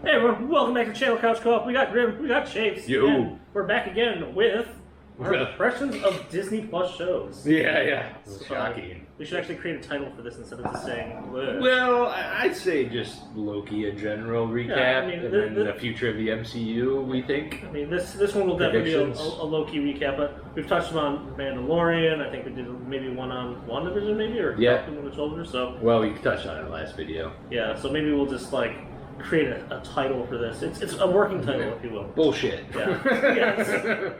Hey everyone, welcome back to Channel Couch Co-op. We got Grim, we got Shapes. Yo. We're back again with our impressions of Disney Plus shows. Yeah. So, shocking. We should actually create a title for this instead of just saying, bleh. Well, I'd say just Loki, a general recap, Yeah, I mean, and then the future of the MCU, we think. I mean, this one will definitely be a Loki recap, but we've touched on Mandalorian. I think we did maybe one on WandaVision, maybe, or Falcon and the Soldier. So well, we touched on it last video. Yeah, so maybe we'll just like create a title for this. It's a working title, if you will. Bullshit. Yeah. Yes.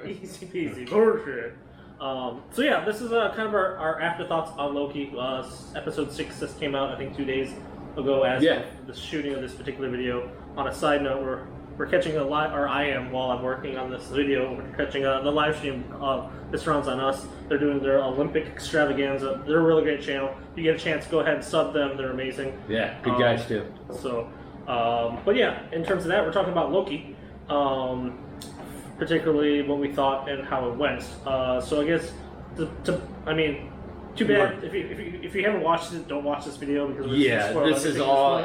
Easy peasy. Bullshit. So yeah, this is kind of our afterthoughts on Loki. Episode 6 just came out, I think, 2 days ago as of the shooting of this particular video. On a side note, we're catching a live, or I am while I'm working on this video. We're catching the live stream of This Round's on Us. They're doing their Olympic extravaganza. They're a really great channel. If you get a chance, go ahead and sub them. They're amazing. Yeah, good guys too. So, but yeah, in terms of that, we're talking about Loki. Particularly what we thought and how it went. So I guess, too bad if you haven't watched it, don't watch this video because this is all.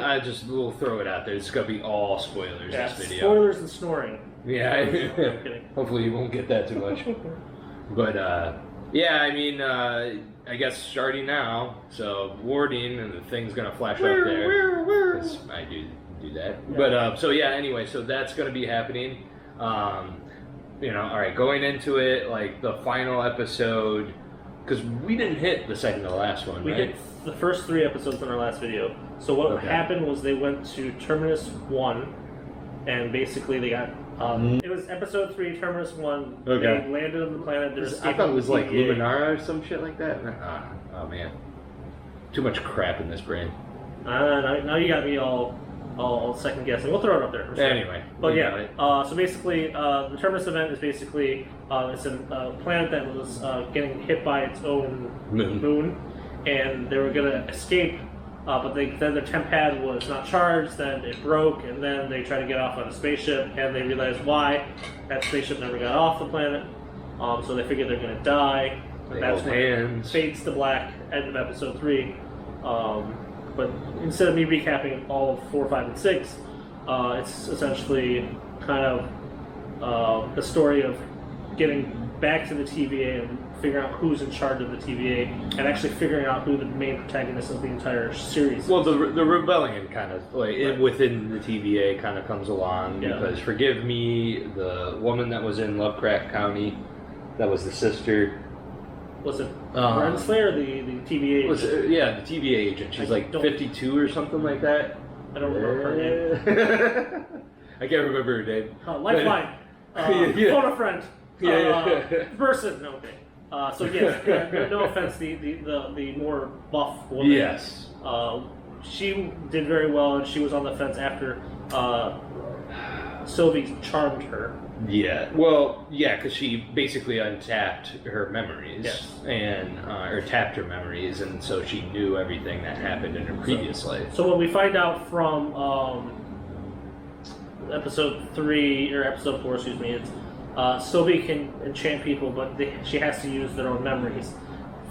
We'll throw it out there. It's gonna be all spoilers. Yeah, this video. Spoilers and snoring. Yeah, I'm kidding. Hopefully you won't get that too much. But yeah, I mean, I guess starting now. So warning, and the thing's gonna flash up there. 'Cause I do that. Yeah. But so yeah. Anyway, so that's gonna be happening. You know, all right, going into it, like the final episode, because we didn't hit the second to last one, we hit the first 3 episodes in our last video. So what happened was they went to Terminus 1, and basically they got, it was episode 3, Terminus 1, they landed on the planet, I thought it was like Luminara or some shit like that. Oh man, too much crap in this brain. Now you got me all second guessing. We'll throw it up there. Anyway. But yeah, so basically, the Terminus event is basically, it's a planet that was getting hit by its own moon, and they were going to escape, but then their temp pad was not charged, then it broke, and then they tried to get off on a spaceship, and they realized why that spaceship never got off the planet, so they figured they're going to die. And that's when it fades to black, end of episode 3. But instead of me recapping all of 4, 5, and 6, it's essentially kind of the story of getting back to the TVA and figuring out who's in charge of the TVA, and actually figuring out who the main protagonist of the entire series is. Well, the rebellion kind of, like, within the TVA kind of comes along, because, forgive me, the woman that was in Lovecraft County, that was the sister... Was it Renslayer or the TVA agent? The TVA agent. She's like 52 or something like that. I don't remember her name. I can't remember her name. Lifeline. Phone a friend. Person. No, okay. So yes, no offense, the more buff woman. Yes. She did very well, and she was on the fence after Sylvie charmed her. Yeah, well, because she basically untapped her memories, or tapped her memories, and so she knew everything that happened in her previous life. So what we find out from episode 3, or episode 4, excuse me, it's Sylvie can enchant people, but she has to use their own memories.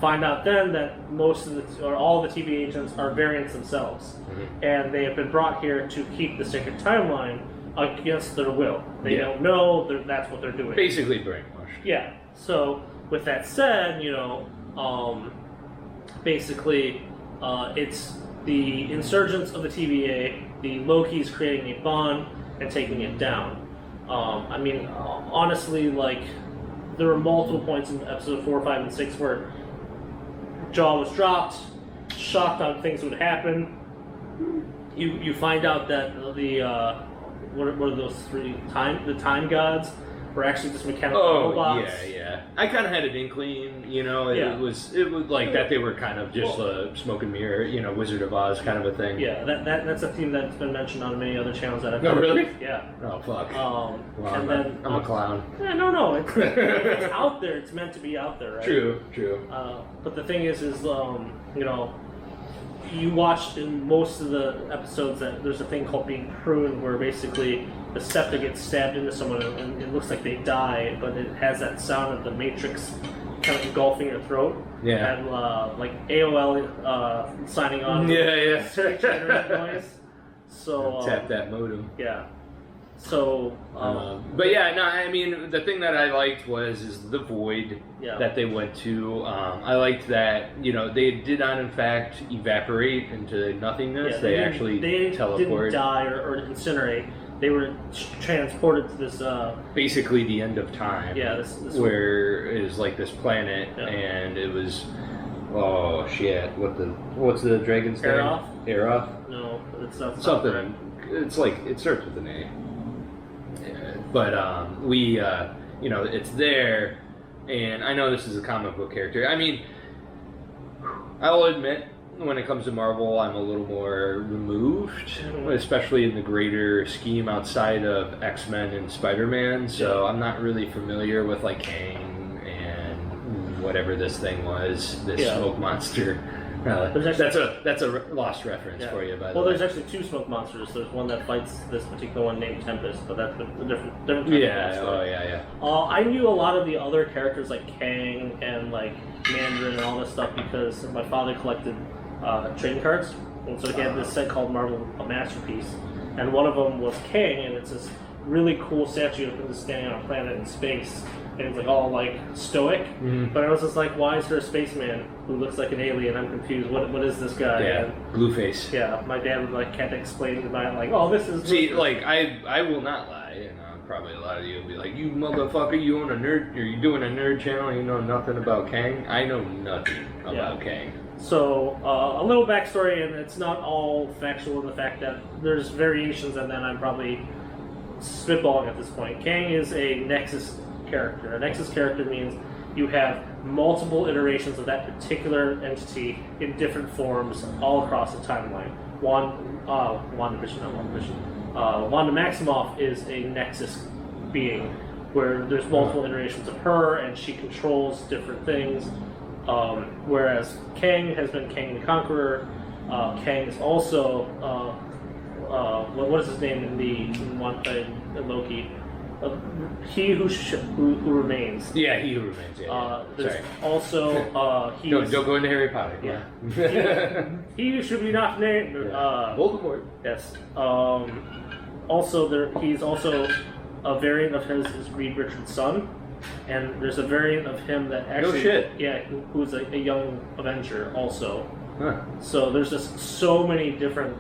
Find out then that most of all the TV agents are variants themselves, and they have been brought here to keep the sacred timeline against their will. They don't know that's what they're doing. Basically brainwashed. Yeah. So with that said, basically it's the insurgents of the TVA, the Loki's creating a bond and taking it down. I mean, honestly, like, there were multiple points in episode 4, 5, and 6 where jaw was dropped, shocked on things would happen. You find out that what are those 3 the time gods were actually just mechanical robots. Yeah. I kind of had an inkling, it was like that they were kind of just a smoke and mirror, Wizard of Oz kind of a thing. Yeah, that's a theme that's been mentioned on many other channels that I've heard. Oh, really? Yeah. Oh, fuck. Well, and then I'm a clown. Yeah, no, it's out there. It's meant to be out there, right? True. But the thing is, you watched in most of the episodes that there's a thing called being pruned, where basically the scepter gets stabbed into someone and it looks like they die, but it has that sound of the Matrix kind of engulfing your throat. Yeah. And like AOL signing on. Yeah. Search internet noise. So tap that modem. Yeah. So, but yeah, no, I mean, the thing that I liked is the void that they went to. I liked that, they did not in fact evaporate into nothingness. Yeah, they actually teleported. Didn't die or incinerate. They were transported to this. Basically, the end of time. Yeah, this where it is like this planet, and it was. Oh shit! What's the dragon's name? Aeroth? No, it's not something. Right. It's like it starts with an A. But we, it's there, and I know this is a comic book character. I mean, I'll admit, when it comes to Marvel, I'm a little more removed, especially in the greater scheme outside of X-Men and Spider-Man. So I'm not really familiar with like Kang and whatever this thing was, this smoke monster. That's a lost reference for you, by the way. Well, there's actually two smoke monsters. There's one that fights this particular one named Tempest, but that's a different type of monster. I knew a lot of the other characters like Kang and like Mandarin and all this stuff because my father collected trading cards, and so he had this set called Marvel a Masterpiece, and one of them was Kang, and it's this really cool statue of him standing on a planet in space. And it's like all like stoic, but I was just like, why is there a spaceman who looks like an alien? I'm confused. What is this guy? Yeah, Blueface. Yeah, my dad would like had to explain to me like, oh, this is. See, like I will not lie. Probably a lot of you will be like, you motherfucker, you own a nerd, or you doing a nerd channel, you know nothing about Kang. I know nothing about Kang. So a little backstory, and it's not all factual in the fact that there's variations, and then I'm probably spitballing at this point. Kang is a Nexus character. A Nexus character means you have multiple iterations of that particular entity in different forms all across the timeline. Wanda Maximoff is a Nexus being where there's multiple iterations of her and she controls different things. Whereas Kang has been Kang the Conqueror. Kang is also what is his name in Loki? He who remains. Yeah, he who remains. There's Sorry. Also, don't go into Harry Potter. Yeah. he who should be not named. Voldemort. Yes. He's also a variant of his is Reed Richards' son, and there's a variant of him that actually. No shit. Yeah, who's a young Avenger also. Huh. So there's just so many different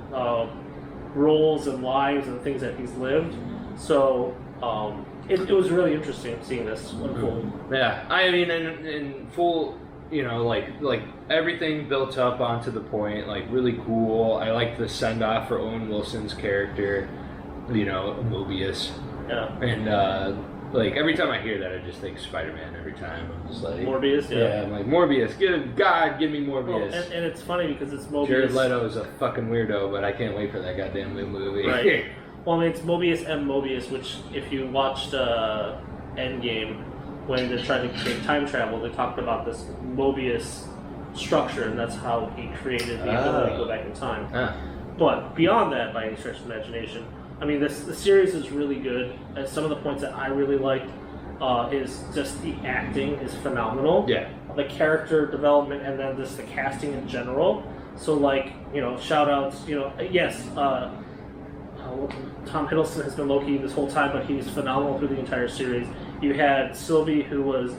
roles and lives and things that he's lived. So. It was really interesting seeing this unfold. Yeah, I mean, in full, like everything built up onto the point, like really cool. I like the send off for Owen Wilson's character, Mobius. Yeah. And like every time I hear that, I just think Spider-Man. Every time I'm just like Morbius. Yeah, I'm like Morbius. Give me Morbius. Well, and it's funny because it's Mobius. Jared Leto is a fucking weirdo, but I can't wait for that goddamn new movie. Right. Well, I mean, it's Mobius and Mobius, which if you watched Endgame, when they're trying to create time travel, they talked about this Mobius structure, and that's how he created the ability to go back in time. But beyond that, by any stretch of imagination, I mean, the series is really good. Some of the points that I really liked is just the acting is phenomenal. Yeah. The character development, and then just the casting in general. So, like, shout outs, yes, Tom Hiddleston has been Loki this whole time, but he's phenomenal through the entire series. You had Sylvie, who was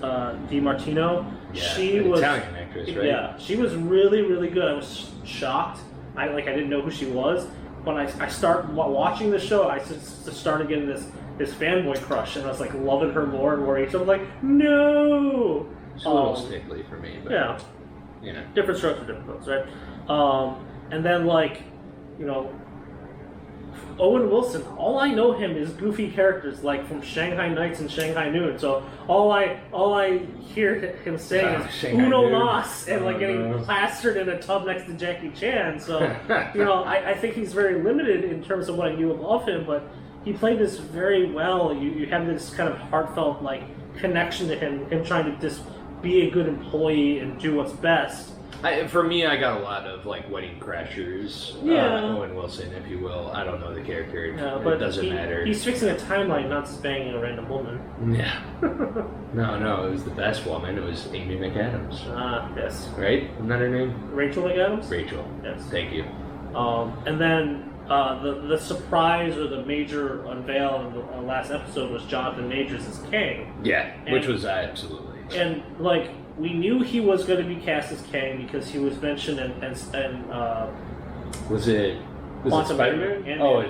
DiMartino. Yeah, she was Italian actress, right? Yeah, she was really, really good. I was shocked. I didn't know who she was. When I started watching the show, I just started getting this fanboy crush, and I was like loving her more and more. So I'm like, no. It's a little stickly for me, but yeah. Different strokes for different folks, right? And then Owen Wilson, all I know him is goofy characters like from Shanghai Nights and Shanghai Noon. So all I hear him saying is Uno Mas and getting plastered in a tub next to Jackie Chan. So I think he's very limited in terms of what I knew of him, but he played this very well. You have this kind of heartfelt connection to him trying to just be a good employee and do what's best. For me, I got a lot of Wedding Crashers, Owen Wilson, if you will. I don't know the character, but it doesn't matter. He's fixing a timeline, not just banging a random woman. Yeah. No, it was the best woman. It was Amy McAdams. Yes. Right? Isn't that her name? Rachel McAdams? Rachel. Yes. Thank you. And then the surprise or the major unveil in the last episode was Jonathan Majors as Kang. Yeah, which was absolutely. And like we knew he was going to be cast as Kang because he was mentioned in was it Spider-Man? Ant-Man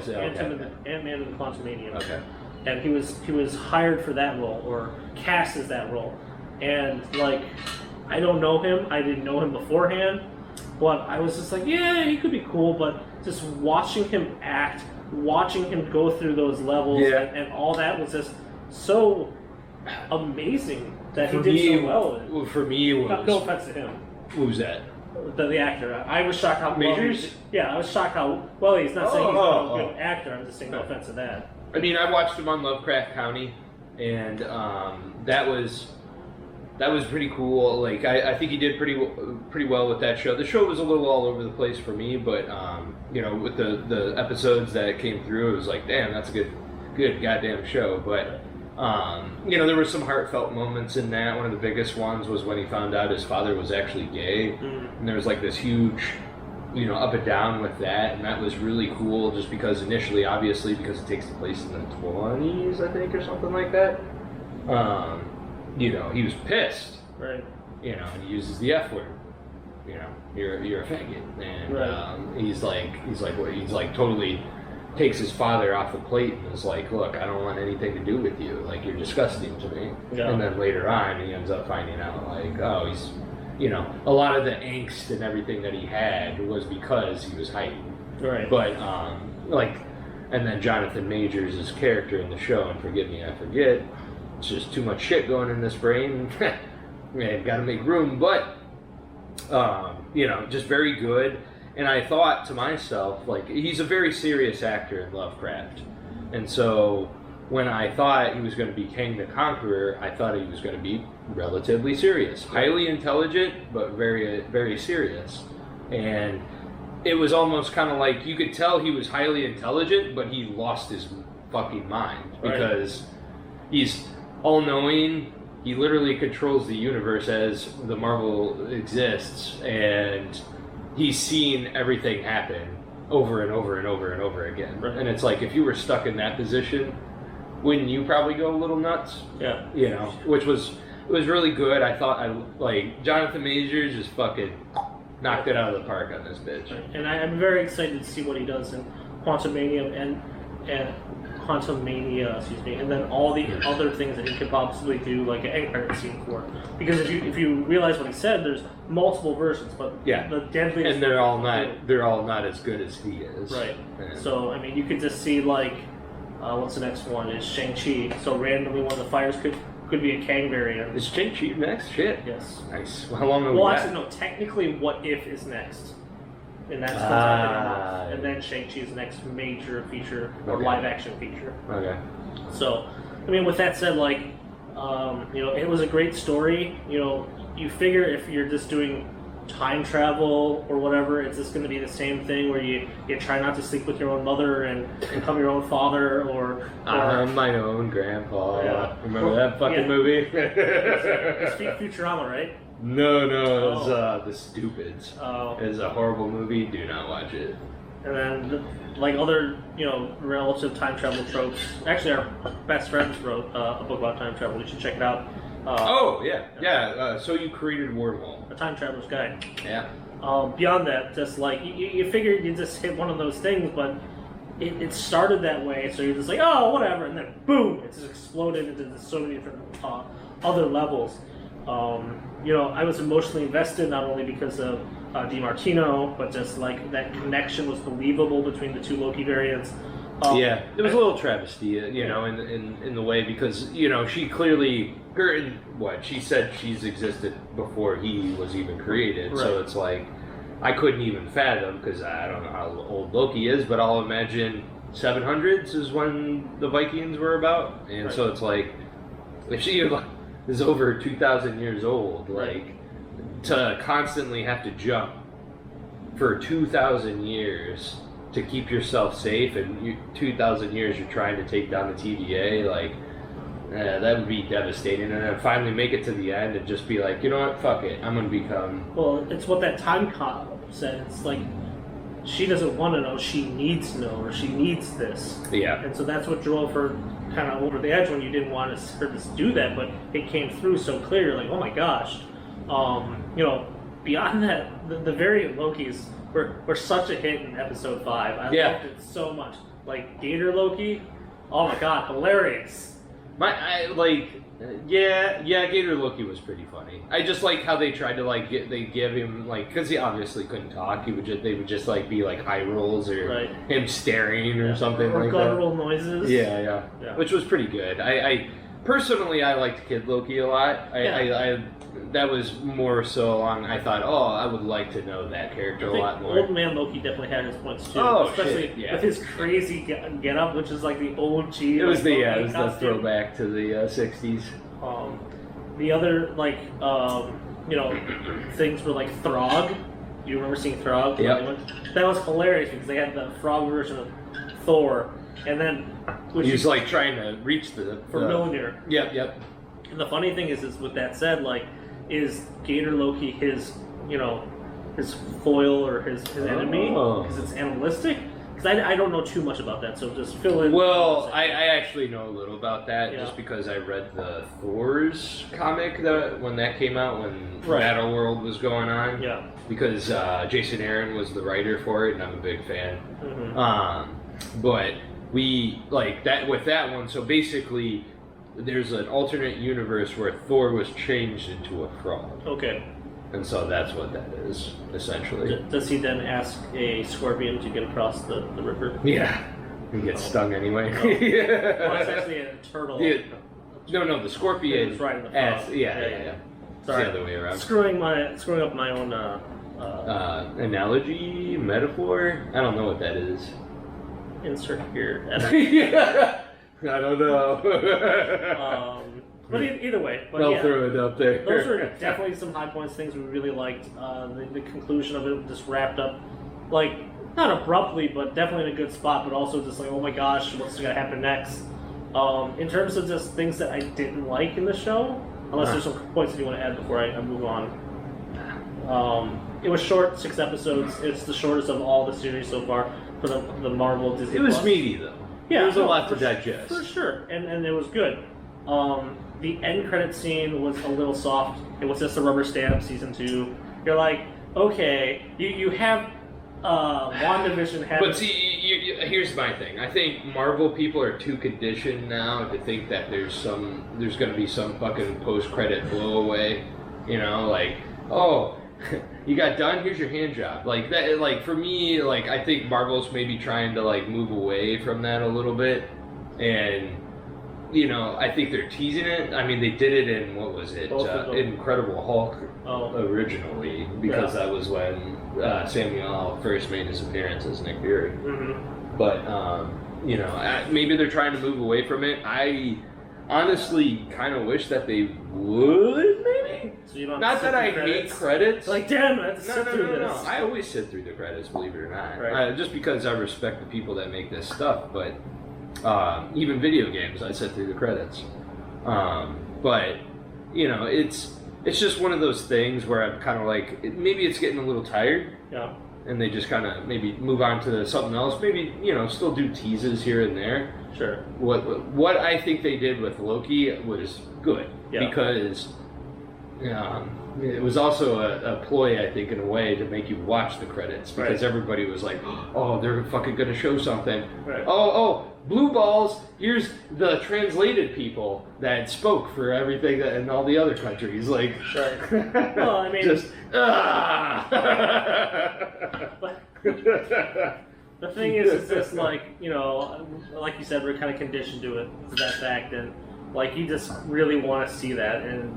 and the Quantumanium. Okay. And he was hired for that role or cast as that role. And like I don't know him. I didn't know him beforehand. But I was just like, yeah, he could be cool. But just watching him act, watching him go through those levels and all that was just so amazing that he did so well. For me, it was... No offense to him. Who was that? The actor. I was shocked how Majors? I was shocked how well he's not saying he's not a good actor. I'm just saying no offense to that. I mean, I watched him on Lovecraft County, and that was pretty cool. Like, I think he did pretty well with that show. The show was a little all over the place for me, but you know, with the episodes that came through, it was like, damn, that's a good goddamn show. But you know, there were some heartfelt moments in that. One of the biggest ones was when he found out his father was actually gay, and there was like this huge, you know, up and down with that, and that was really cool. Just because initially, obviously, because it takes place in the 20s, I think, or something like that. You know, he was pissed. Right. You know, and he uses the F word. You know, you're a faggot, and he's like totally takes his father off the plate and is like, look, I don't want anything to do with you. Like, you're disgusting to me. Yeah. And then later on, he ends up finding out like, oh, he's, you know, a lot of the angst and everything that he had was because he was hiding. Right. But like, and then Jonathan Majors' character in the show, and forgive me, I forget. It's just too much shit going in this brain. Man, gotta make room. But, you know, just very good. And I thought to myself, like, he's a very serious actor in Lovecraft. And so when I thought he was going to be Kang the Conqueror, I thought he was going to be relatively serious. Highly intelligent, but very, very serious. And it was almost kind of like, you could tell he was highly intelligent, but he lost his fucking mind. Because he's all-knowing. He literally controls the universe as the Marvel exists, and he's seen everything happen over and over and over and over again. Right. And it's like, if you were stuck in that position, wouldn't you probably go a little nuts? Yeah. You know, which was really good. I thought, like, Jonathan Majors just fucking knocked it out of the park on this bitch. Right. And I'm very excited to see what he does in Quantumania and Quantumania, and then all the other things that he could possibly do, like an end credit scene for. Because if you realize what he said, there's multiple versions, but the deadliest. And they're all not as good as he is. Right. So I mean, you could just see like, what's the next one? Is Shang-Chi. So randomly, one of the fires could be a Kang variant. Is Shang-Chi next? Shit. Yes. Nice. How long have Well, actually, no. Technically, What If is next. And that's happening. And then Shang-Chi's next major feature or live action feature. Okay. So, I mean, with that said, like, you know, it was a great story. You know, you figure if you're just doing time travel or whatever, it's just going to be the same thing where you try not to sleep with your own mother and become your own father or I'm my own grandpa. Yeah. Remember that fucking movie? It's Futurama, right? No, it was The Stupids. It's a horrible movie. Do not watch it. And then, like other, you know, relative time travel tropes. Actually, our best friends wrote a book about time travel. You should check it out. So You Created Wormhole. A Time Traveler's Guide. Yeah. Beyond that, just like, you figure you just hit one of those things, but it started that way, so you're just like, oh, whatever, and then boom, it just exploded into so many different other levels. You know, I was emotionally invested not only because of DiMartino, but just like that connection was believable between the two Loki variants. It was a little travesty, you know, in the way, because, you know, she clearly, she said she's existed before he was even created, right. So it's like, I couldn't even fathom, because I don't know how old Loki is, but I'll imagine 700s is when the Vikings were about, and so it's like, if she is over 2,000 years old, like, to constantly have to jump for 2,000 years to keep yourself safe, and 2,000 years you're trying to take down the TVA, like, that would be devastating. And then finally make it to the end and just be like, you know what, fuck it, I'm gonna become... Well, it's what that time cop said. It's like, she doesn't want to know, she needs to know, or she needs this. Yeah. And so that's what drove her kind of over the edge when you didn't want her to do that, but it came through so clear, like, oh my gosh. Beyond that, the variant Lokis were such a hit in episode 5. I loved it so much. Like, Gator Loki, oh my god, hilarious. Gator Loki was pretty funny. I just like how they tried to give him because he obviously couldn't talk. They would just be like high rolls or him staring or something or like guttural that. noises. Yeah, which was pretty good. I personally liked Kid Loki a lot. That was more so on. I thought, I would like to know that character a lot more. Old Man Loki definitely had his points too. Oh, especially shit, yeah. with his crazy get up, which is like the OG. It was the costume. throwback to the 60s. The other things were like Throg. You remember seeing Throg? Yep. That was hilarious because they had the frog version of Thor, and then he was trying to reach the Mjolnir. Yep. And the funny thing is with that said, is Gator Loki his his foil or his enemy because it's animalistic? Because I don't know too much about that, so just fill in. Well, I actually know a little about that just because I read the Thor's comic when that came out, when Battle World was going on. Yeah. Because Jason Aaron was the writer for it, and I'm a big fan. Mm-hmm. But we that with that one. So basically, there's an alternate universe where Thor was changed into a frog. Okay. And so that's what that is, essentially. Does he then ask a scorpion to get across the river? Yeah. He gets stung anyway. Well, it's actually a turtle. Yeah. No, the scorpion. It's riding the frog. Yeah. Sorry. It's the other way around. Screwing up my own... analogy? Metaphor? I don't know what that is. Insert here. Yeah. I don't know. But either way, I'll throw it up there. Those are definitely some high points. Things we really liked. The conclusion of it just wrapped up, not abruptly, but definitely in a good spot. But also just oh my gosh, what's going to happen next? In terms of just things that I didn't like in the show, unless there's some points that you want to add before I move on. It was short, 6 episodes. It's the shortest of all the series so far for the Marvel Disney. It was Plus. meaty though. Yeah, there was a lot to digest. For sure, and it was good. The end credit scene was a little soft. It was just a rubber stamp, season 2. You're like, okay, you have WandaVision have... But see, here's my thing. I think Marvel people are too conditioned now to think that there's going to be some fucking post-credit blowaway. You got done, here's your hand job. That, for me, I think Marvel's maybe trying to, move away from that a little bit. And... I think they're teasing it. I mean, they did it in, what was it? Incredible Hulk originally, because that was when Samuel first made his appearance as Nick Fury. Mm-hmm. But, maybe they're trying to move away from it. I honestly kind of wish that they would, maybe. So you don't not that I hate credits. Damn it, No. I always sit through the credits, believe it or not. Right. Just because I respect the people that make this stuff, but... even video games, I sit through the credits. But, it's just one of those things where I'm kind of maybe it's getting a little tired. Yeah. And they just kind of maybe move on to something else. Maybe, still do teases here and there. Sure. What I think they did with Loki was good. Yeah. Because it was also a ploy, I think, in a way, to make you watch the credits. Because everybody was like, oh, they're fucking going to show something. Right. Oh, blue balls, here's the translated people that spoke for everything in all the other countries. Right. Well, I mean... Just, The thing is, it's just like you said, we're kind of conditioned to it, to that fact, and you just really want to see that, and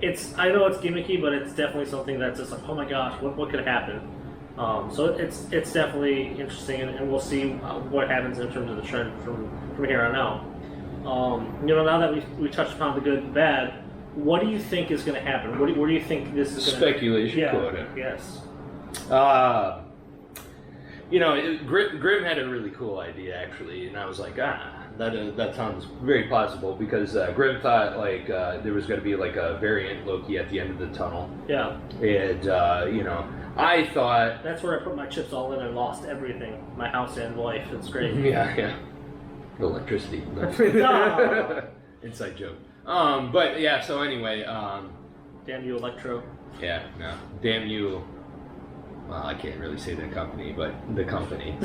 it's I know it's gimmicky, but it's definitely something that's just oh my gosh, what could happen? So it's definitely interesting, and we'll see what happens in terms of the trend from here on out. Now that we touched upon the good and bad, what do you think is going to happen? Where do you think this is going to Specualtion Corner. Yes. Grimm had a really cool idea, actually, and I was like, that sounds very possible, because Grimm thought there was going to be a variant Loki at the end of the tunnel. Yeah. And I thought... That's where I put my chips all in and lost everything. My house and life. It's great. Yeah. Electricity. Inside joke. But yeah, so anyway, Damn you, Electro. yeah, no. Damn you. Well, I can't really say the company, but the company.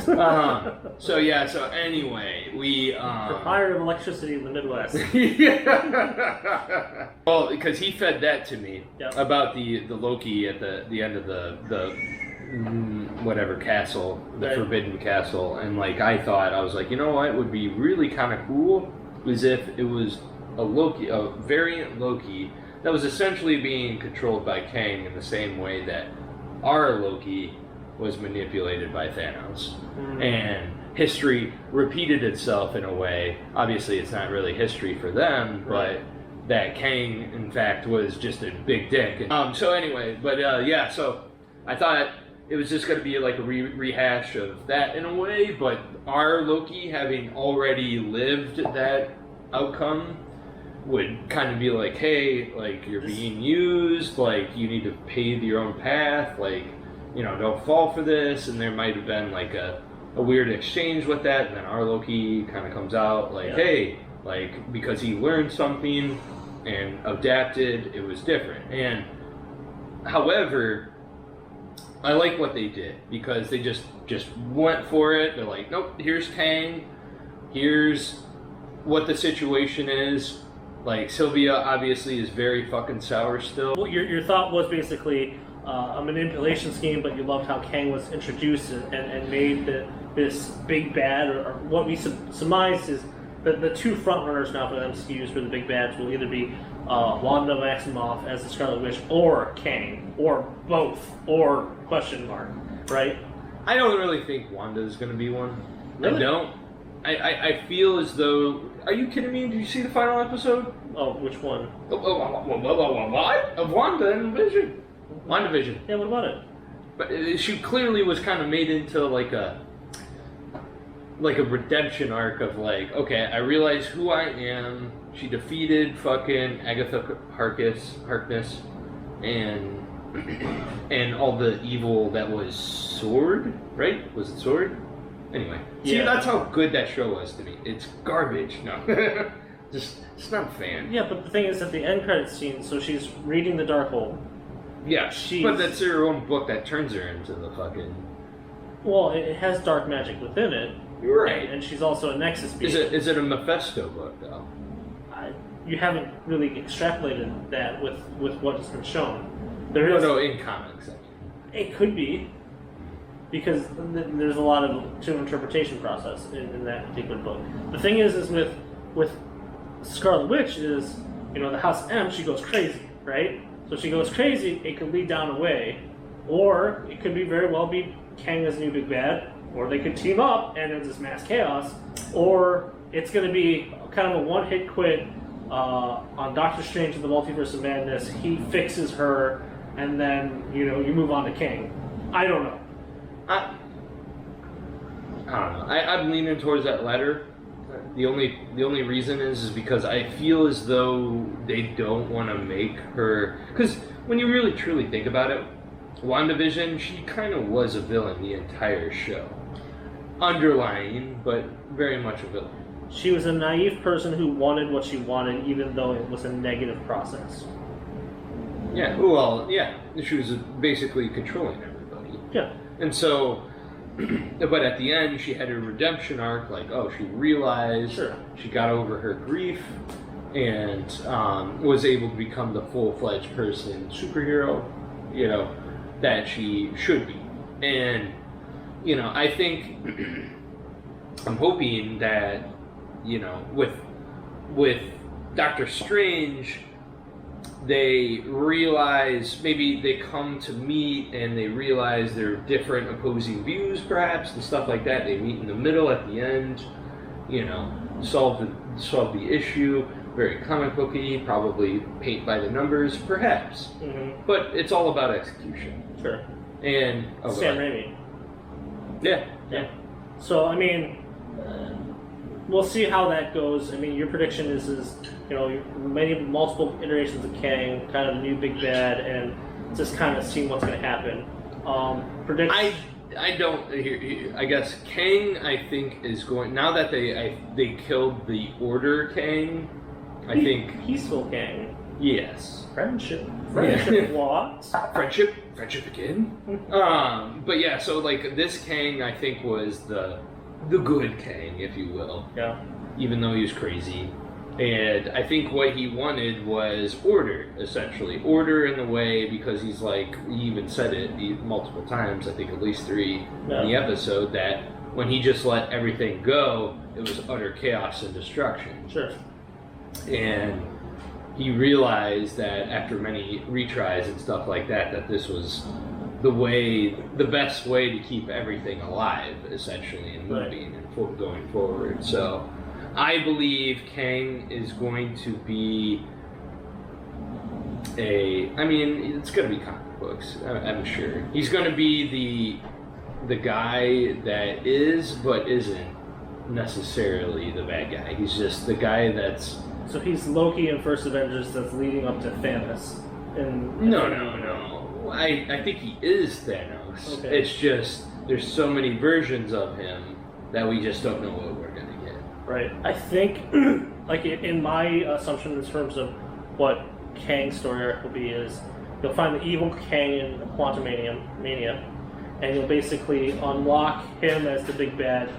So anyway, we Proprietor of electricity in the Midwest. Yeah. Well, because he fed that to me about the Loki at the end of the whatever castle, the Forbidden Castle, and like I was like, you know what would be really kind of cool was if it was a variant Loki that was essentially being controlled by Kang in the same way that our Loki was manipulated by Thanos. And history repeated itself in a way. Obviously, it's not really history for them, but that Kang, in fact, was just a big dick. So anyway, but so I thought it was just going to be like a rehash of that in a way, but our Loki, having already lived that outcome, would kind of be like, hey, like, you're being used, like, you need to pave your own path, like, you know, don't fall for this, and there might have been, like, a weird exchange with that, and then our Loki kind of comes out, like, hey, like, because he learned something and adapted, it was different. And, however, I like what they did, because they just went for it. They're like, nope, here's Kang, here's what the situation is. Like, Sylvia obviously is very fucking sour still. Well, your thought was basically a manipulation scheme, but you loved how Kang was introduced and made this big bad, or what we surmised is that the two frontrunners now for the MCUs for the big bads will either be Wanda Maximoff as the Scarlet Witch, or Kang, or both, or question mark, right? I don't really think Wanda is going to be one. Really? I don't. I feel as though... Are you kidding me? Did you see the final episode? Oh, which one? What? Of Wanda and Vision. WandaVision. Yeah, what about it? But she clearly was kind of made into like a redemption arc of like, okay, I realize who I am. She defeated fucking Agatha Harkness and all the evil that was Sword, right? Was it Sword? Anyway, see, that's how good that show was to me. It's garbage. No, just not a fan. Yeah, but the thing is, at the end credits scene, so she's reading the Darkhold. Yeah, but that's her own book that turns her into the fucking... Well, it has dark magic within it. You're right. And she's also a Nexus being. Is it a Mephisto book, though? You haven't really extrapolated that with what has been shown. No, in comics. It could be. Because there's a lot to interpretation process in that particular book. The thing is with Scarlet Witch is, you know, the House M, she goes crazy, right? So she goes crazy, it could lead down a way, or it could be very well be Kang as new big bad, or they could team up and it's this mass chaos, or it's going to be kind of a one-hit quit on Doctor Strange in the Multiverse of Madness. He fixes her, and then, you know, you move on to Kang. I don't know. I don't know. I'm leaning towards that latter. The only reason is because I feel as though they don't want to make her... Because when you really truly think about it, WandaVision, she kind of was a villain the entire show. Underlying, but very much a villain. She was a naive person who wanted what she wanted, even though it was a negative process. Yeah, well, yeah. She was basically controlling everybody. Yeah. And so... But at the end, she had a redemption arc, like, oh, she realized she got over her grief and was able to become the full-fledged person, superhero, you know, that she should be. And, you know, I think, I'm hoping that, you know, with Doctor Strange, they realize, maybe they come to meet and they realize there are different opposing views perhaps and stuff like that. They meet in the middle at the end, you know, solve the issue. Very comic booky, probably paint by the numbers, perhaps. Mm-hmm. But it's all about execution. Sure. And Sam Raimi. Yeah. So I mean, we'll see how that goes. I mean, your prediction is you know, multiple iterations of Kang, kind of the new big bad, and just kind of seeing what's going to happen. Prediction. I don't. I guess Kang. I think is going now that they killed the Order Kang. I think peaceful Kang. Yes. Friendship. Yeah. What? Friendship again. But yeah. So like this Kang, I think was the good Kang, if you will. Yeah. Even though he was crazy. And I think what he wanted was order, essentially. Order in the way, because he's like, he even said it multiple times, I think at least 3 in the episode, that when he just let everything go, it was utter chaos and destruction. Sure. And he realized that after many retries and stuff like that, that this was the best way to keep everything alive, essentially, and moving and going forward. So I believe Kang is going to be it's going to be comic books, I'm sure. He's going to be the guy that is, but isn't necessarily the bad guy. He's just the guy that's... So he's Loki in First Avengers that's leading up to Thanos. No. I think he is Thanos. Okay. It's just, there's so many versions of him that we just don't know what we're going to get. Right. I think, like in my assumption in terms of what Kang's story arc will be is, you'll find the evil Kang in Quantum Mania, and you'll basically unlock him as the big bad,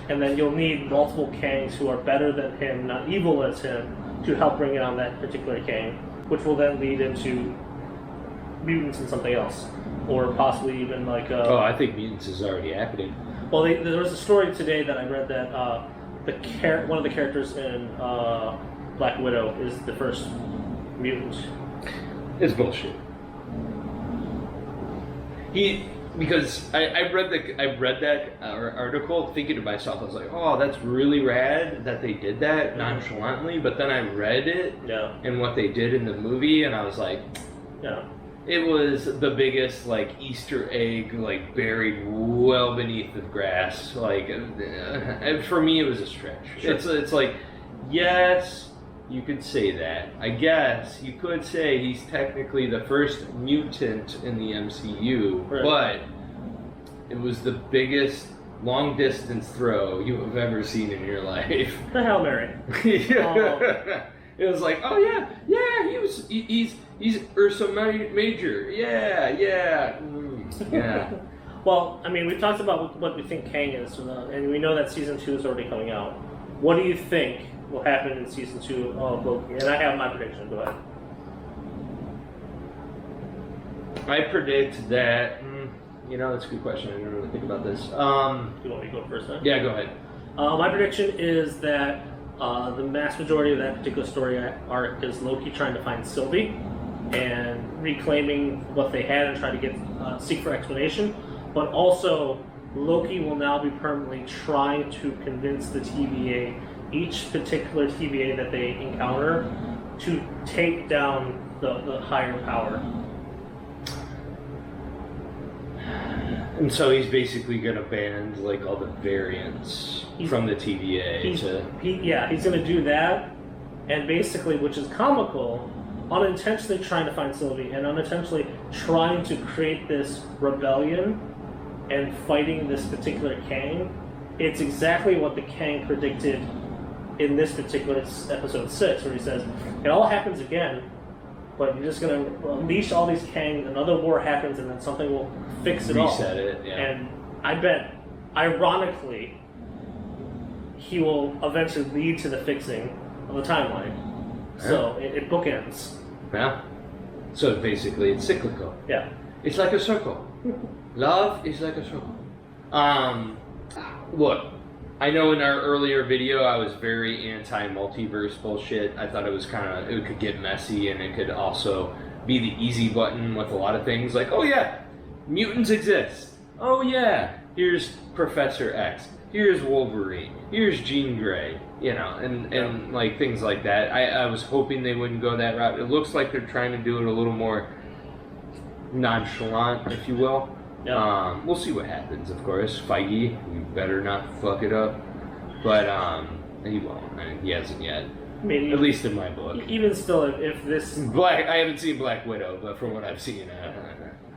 and then you'll need multiple Kangs who are better than him, not evil as him, to help bring down that particular Kang, which will then lead into mutants and something else, or possibly even like... I think mutants is already happening. Well, there was a story today that I read that one of the characters in Black Widow is the first mutant. It's bullshit. Because I read that article thinking to myself, I was like, oh, that's really rad that they did that nonchalantly. But then I read it and what they did in the movie, and I was like, it was the biggest like Easter egg, like buried well beneath the grass. Like for me, it was a stretch. Sure. It's like, yes, you could say that. I guess you could say he's technically the first mutant in the MCU, but it was the biggest long distance throw you have ever seen in your life. The Hail Mary. It was like, oh yeah, he's Ursa Major. Yeah. Well, I mean, we've talked about what we think Kang is, and we know that season 2 is already coming out. What do you think will happen in season 2 of Loki? And I have my prediction. Go ahead. I predict that. That's a good question. I didn't really think about this. Do you want me to go first then? Yeah, go ahead. My prediction is that the mass majority of that particular story arc is Loki trying to find Sylvie and reclaiming what they had and trying to get seek for explanation. But also, Loki will now be permanently trying to convince the TVA, each particular TVA that they encounter, to take down the higher power. And so he's basically going to ban like all the variants from the TVA. He's going to do that, and basically, which is comical, unintentionally trying to find Sylvie and unintentionally trying to create this rebellion and fighting this particular Kang. It's exactly what the Kang predicted in this particular episode 6, where he says, it all happens again, but you're just going to unleash all these Kang, another war happens, and then something will fix it all. Reset it, yeah. And I bet, ironically, he will eventually lead to the fixing of the timeline. Yeah. So it bookends. Yeah. So basically, it's cyclical. Yeah. It's like a circle. Love is like a circle. Look, I know in our earlier video I was very anti-multiverse bullshit. I thought it could get messy, and it could also be the easy button with a lot of things. Like, oh yeah, mutants exist. Oh yeah, here's Professor X. Here's Wolverine. Here's Jean Grey. And like things like that. I was hoping they wouldn't go that route. It looks like they're trying to do it a little more nonchalant, if you will. Yeah. We'll see what happens, of course. Feige, you better not fuck it up. But he won't. I mean, he hasn't yet. At least in my book. Even still, if this... I haven't seen Black Widow, but from what I've seen...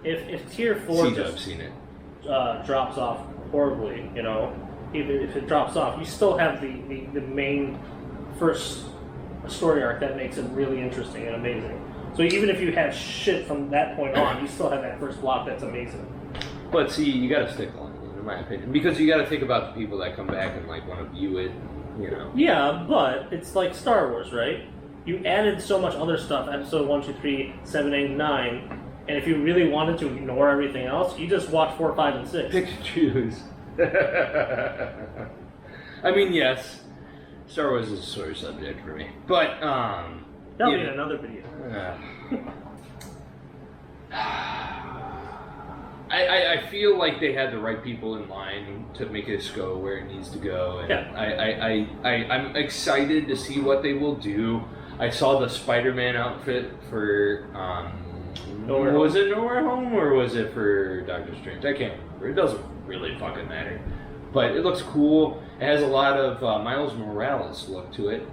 if tier 4 I've seen it. Drops off horribly, you know, even if it drops off, you still have the main first story arc that makes it really interesting and amazing. So even if you have shit from that point on, you still have that first block that's amazing. But see, you got to stick on it, in my opinion, because you got to think about the people that come back and like want to view it, you know. Yeah, but it's like Star Wars, right? You added so much other stuff, episode 1, 2, 3, 7, 8, 9, and if you really wanted to ignore everything else, you just watch 4, 5, and 6. Pick and choose. I mean, yes, Star Wars is a sore subject for me, but that'll be in another video. I feel like they had the right people in line to make this go where it needs to go, and I'm excited to see what they will do. I saw the Spider-Man outfit for was it Nowhere Home or was it for Doctor Strange? I can't remember. It doesn't really fucking matter, but it looks cool. It has a lot of Miles Morales look to it.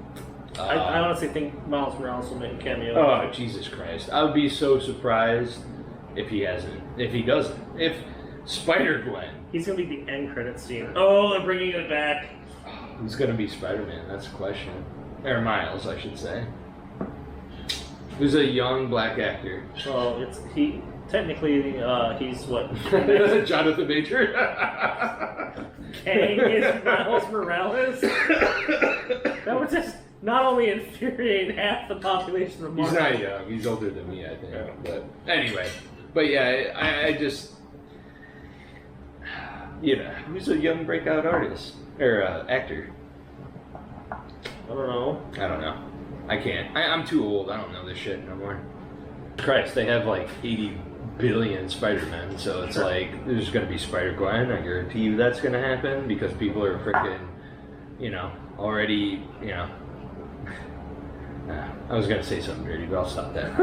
I honestly think Miles Morales will make a cameo. Oh, Jesus Christ. I would be so surprised if he doesn't. If Spider-Gwen. He's going to be the end credit scene. Oh, they're bringing it back. Who's going to be Spider-Man? That's the question. Or Miles, I should say. Who's a young black actor. Well, technically, he's what? Jonathan Major? Kang is Miles Morales? That would just not only infuriate half the population of Marvel. He's not young. He's older than me, I think. Yeah. But anyway. But yeah, I just... You know, who's a young breakout artist? Or actor? I don't know. I can't. I'm too old. I don't know this shit no more. Christ, they have like 80 billion Spider-Men, so it's like, there's going to be Spider-Gwen. I guarantee you that's going to happen because people are freaking, you know, already, you know. I was going to say something dirty, but I'll stop that.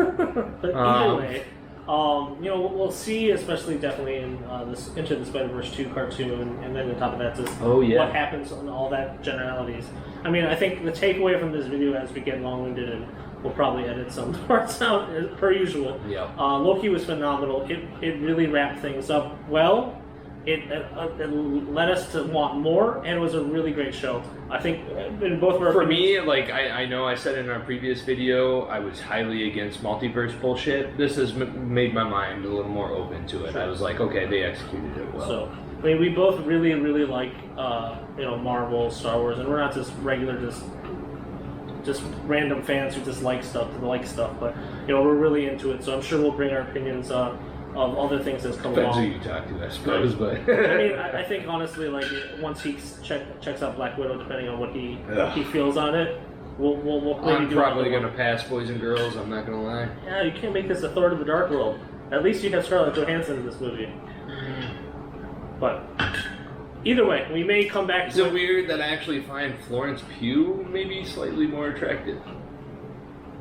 But either way, you know, we'll see, especially definitely in this Into the Spider-Verse 2 cartoon, and then on top of that, just what happens on all that generalities. I mean, I think the takeaway from this video, as we get long-winded, and we'll probably edit some parts out per usual. Yeah. Loki was phenomenal. It really wrapped things up well. It led us to want more, and it was a really great show. I think in both of our For me, like I know I said in our previous video, I was highly against multiverse bullshit. This has made my mind a little more open to it. Sure. I was like, okay, they executed it well. So, I mean, we both really, really like you know, Marvel, Star Wars, and we're not just regular, just random fans who just like stuff, but you know, we're really into it. So I'm sure we'll bring our opinions of other things that's come along. Depends who you talk to, I suppose, but... I mean, I think, honestly, like, once he checks out Black Widow, depending on what he feels on it, we'll I'm probably going to pass Boys and Girls, I'm not going to lie. Yeah, you can't make this a Thor to the Dark World. At least you have Scarlett Johansson in this movie. But, either way, we may come back... Is it weird that I actually find Florence Pugh maybe slightly more attractive?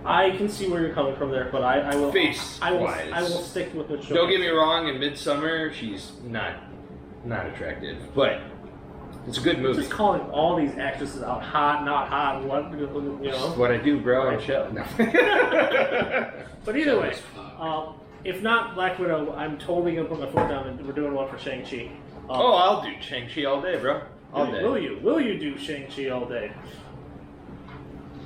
I can see where you're coming from there, but I will face-wise. I will stick with what. Don't get me wrong. In Midsummer, she's not attractive, but it's a good movie. Just calling all these actresses out hot, not hot, what you know. That's what I do, bro. I'm shut. No. But either way, if not Black Widow, I'm totally gonna put my foot down and we're doing one for Shang-Chi. I'll do Shang-Chi all day, bro. All day. Will you? Will you do Shang-Chi all day?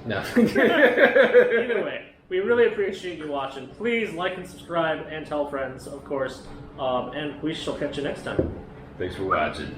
No. Either way, we really appreciate you watching. Please like and subscribe and tell friends, of course. And we shall catch you next time. Thanks for watching.